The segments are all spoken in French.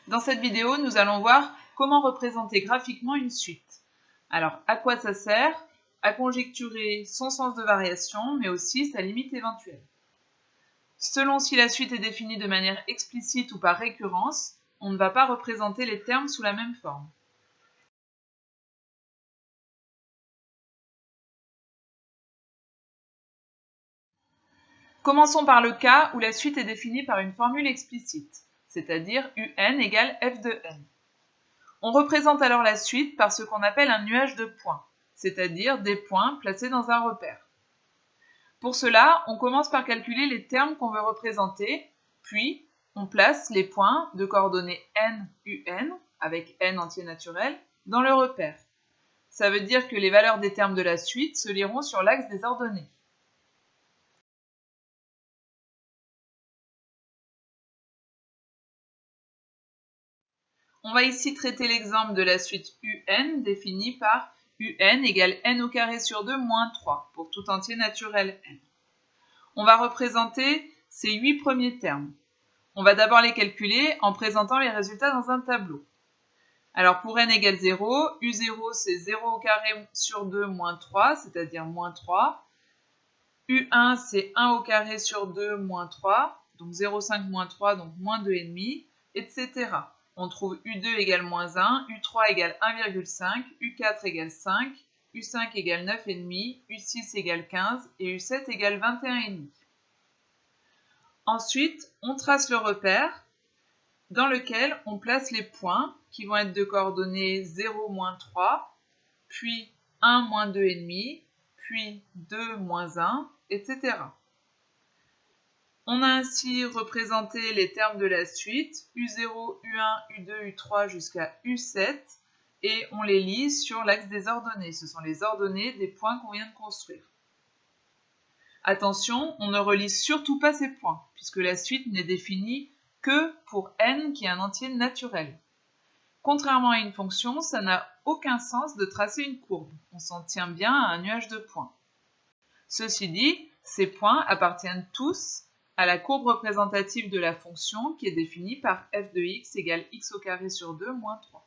Dans cette vidéo, nous allons voir comment représenter graphiquement une suite. Alors, à quoi ça sert? À conjecturer son sens de variation, mais aussi sa limite éventuelle. Selon si la suite est définie de manière explicite ou par récurrence, on ne va pas représenter les termes sous la même forme. Commençons par le cas où la suite est définie par une formule explicite, c'est-à-dire UN égale f de n. On représente alors la suite par ce qu'on appelle un nuage de points, c'est-à-dire des points placés dans un repère. Pour cela, on commence par calculer les termes qu'on veut représenter, puis on place les points de coordonnées n, un, avec n entier naturel, dans le repère. Ça veut dire que les valeurs des termes de la suite se liront sur l'axe des ordonnées. On va ici traiter l'exemple de la suite UN définie par UN égale n au carré sur 2 moins 3 pour tout entier naturel n. On va représenter ces 8 premiers termes. On va d'abord les calculer en présentant les résultats dans un tableau. Alors pour n égale 0, U0 c'est 0 au carré sur 2 moins 3, c'est-à-dire moins 3. U1 c'est 1 au carré sur 2 moins 3, donc 0,5 moins 3, donc moins 2,5, etc. On trouve U2 égale moins 1, U3 égale 1,5, U4 égale 5, U5 égale 9,5, U6 égale 15 et U7 égale 21,5. Ensuite, on trace le repère dans lequel on place les points qui vont être de coordonnées 0, moins 3, puis 1, moins 2,5, puis 2, moins 1, etc. On a ainsi représenté les termes de la suite, U0, U1, U2, U3 jusqu'à U7, et on les lit sur l'axe des ordonnées. Ce sont les ordonnées des points qu'on vient de construire. Attention, on ne relie surtout pas ces points, puisque la suite n'est définie que pour n qui est un entier naturel. Contrairement à une fonction, ça n'a aucun sens de tracer une courbe. On s'en tient bien à un nuage de points. Ceci dit, ces points appartiennent tous à la courbe représentative de la fonction qui est définie par f de x égale x au carré sur 2 moins 3.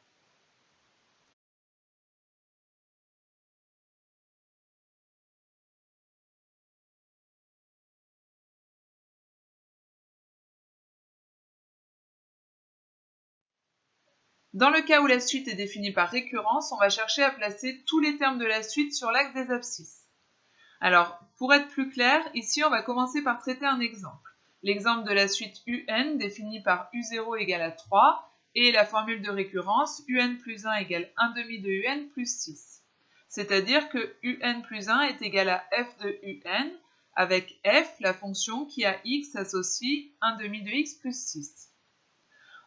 Dans le cas où la suite est définie par récurrence, on va chercher à placer tous les termes de la suite sur l'axe des abscisses. Alors, pour être plus clair, ici on va commencer par traiter un exemple. L'exemple de la suite UN définie par U0 égale à 3 et la formule de récurrence UN plus 1 égale 1 demi de UN plus 6. C'est-à-dire que UN plus 1 est égal à f de UN avec f, la fonction qui à x associe 1 demi de x plus 6.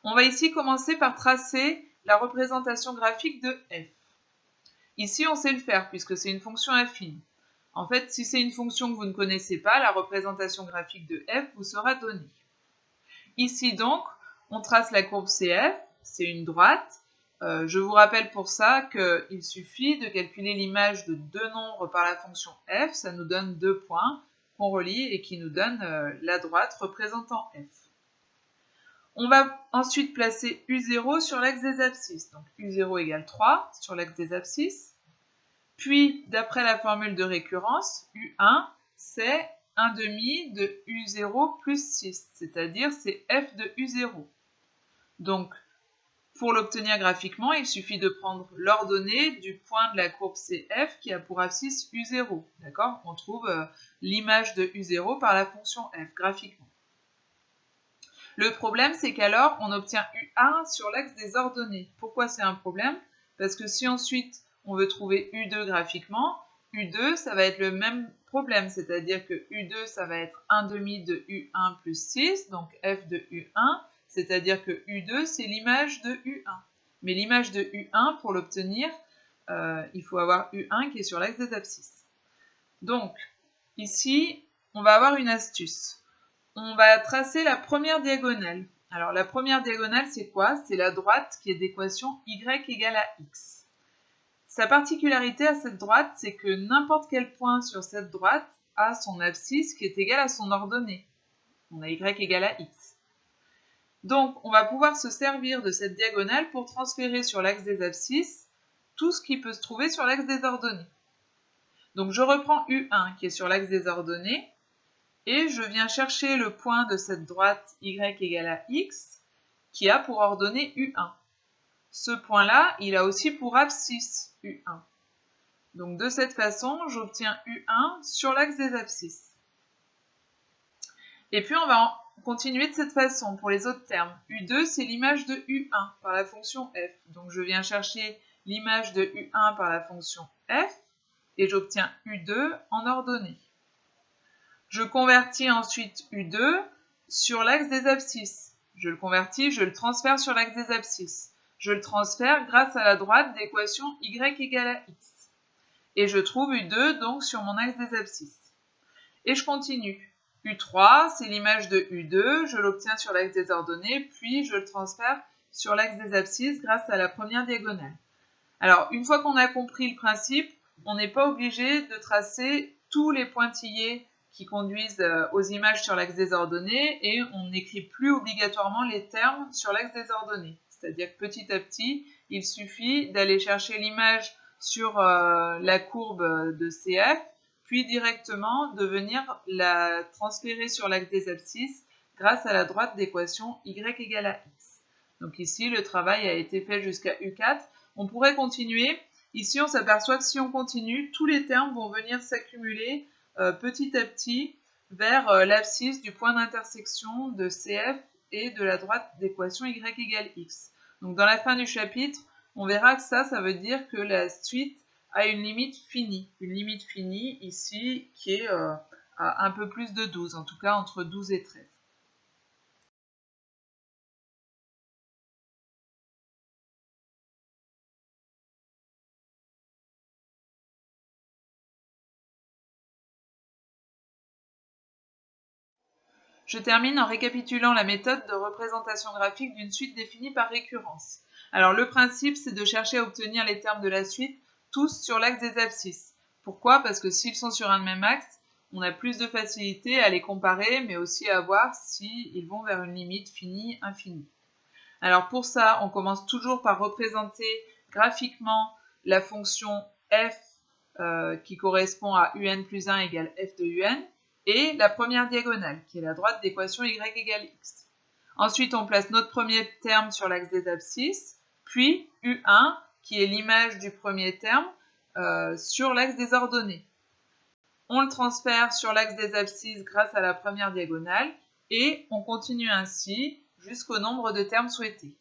On va ici commencer par tracer la représentation graphique de f. Ici on sait le faire puisque c'est une fonction affine. En fait, si c'est une fonction que vous ne connaissez pas, la représentation graphique de f vous sera donnée. Ici donc, on trace la courbe CF, c'est une droite. Je vous rappelle pour ça qu'il suffit de calculer l'image de deux nombres par la fonction f, ça nous donne 2 points qu'on relie et qui nous donne la droite représentant f. On va ensuite placer U0 sur l'axe des abscisses, donc U0 égale 3 sur l'axe des abscisses. Puis, d'après la formule de récurrence, U1, c'est 1 demi de U0 plus 6, c'est-à-dire c'est f de U0. Donc, pour l'obtenir graphiquement, il suffit de prendre l'ordonnée du point de la courbe CF qui a pour abscisse U0. D'accord? On trouve l'image de U0 par la fonction f graphiquement. Le problème, c'est qu'alors, on obtient U1 sur l'axe des ordonnées. Pourquoi c'est un problème? Parce que si ensuite on veut trouver U2 graphiquement, U2, ça va être le même problème, c'est-à-dire que U2, ça va être 1 demi de U1 plus 6, donc f de U1, c'est-à-dire que U2, c'est l'image de U1. Mais l'image de U1, pour l'obtenir, il faut avoir U1 qui est sur l'axe des abscisses. Donc, ici, on va avoir une astuce. On va tracer la première diagonale. Alors, la première diagonale, c'est quoi? C'est la droite qui est d'équation y égale à x. Sa particularité à cette droite, c'est que n'importe quel point sur cette droite a son abscisse qui est égale à son ordonnée. On a y égale à x. Donc, on va pouvoir se servir de cette diagonale pour transférer sur l'axe des abscisses tout ce qui peut se trouver sur l'axe des ordonnées. Donc, je reprends U1 qui est sur l'axe des ordonnées et je viens chercher le point de cette droite y égale à x qui a pour ordonnée U1. Ce point-là, il a aussi pour abscisse U1. Donc, de cette façon, j'obtiens U1 sur l'axe des abscisses. Et puis, on va continuer de cette façon pour les autres termes. U2, c'est l'image de U1 par la fonction f. Donc, je viens chercher l'image de U1 par la fonction f et j'obtiens U2 en ordonnée. Je convertis ensuite U2 sur l'axe des abscisses. Je le convertis, je le transfère sur l'axe des abscisses. Je le transfère grâce à la droite d'équation y égale à x. Et je trouve U2 donc sur mon axe des abscisses. Et je continue. U3, c'est l'image de U2, je l'obtiens sur l'axe des ordonnées, puis je le transfère sur l'axe des abscisses grâce à la première diagonale. Alors, une fois qu'on a compris le principe, on n'est pas obligé de tracer tous les pointillés qui conduisent aux images sur l'axe des ordonnées et on n'écrit plus obligatoirement les termes sur l'axe des ordonnées. C'est-à-dire que petit à petit, il suffit d'aller chercher l'image sur la courbe de CF, puis directement de venir la transférer sur l'axe des abscisses grâce à la droite d'équation y égale à x. Donc ici, le travail a été fait jusqu'à U4. On pourrait continuer. Ici, on s'aperçoit que si on continue, tous les termes vont venir s'accumuler petit à petit vers l'abscisse du point d'intersection de CF et de la droite d'équation y égale x. Donc dans la fin du chapitre, on verra que ça veut dire que la suite a une limite finie. Une limite finie ici qui est à un peu plus de 12, en tout cas entre 12 et 13. Je termine en récapitulant la méthode de représentation graphique d'une suite définie par récurrence. Alors le principe, c'est de chercher à obtenir les termes de la suite tous sur l'axe des abscisses. Pourquoi? Parce que s'ils sont sur un même axe, on a plus de facilité à les comparer, mais aussi à voir s'ils vont vers une limite finie, infinie. Alors pour ça, on commence toujours par représenter graphiquement la fonction f qui correspond à un plus 1 égale f de un, et la première diagonale, qui est la droite d'équation y égale x. Ensuite, on place notre premier terme sur l'axe des abscisses, puis U1, qui est l'image du premier terme, sur l'axe des ordonnées. On le transfère sur l'axe des abscisses grâce à la première diagonale, et on continue ainsi jusqu'au nombre de termes souhaités.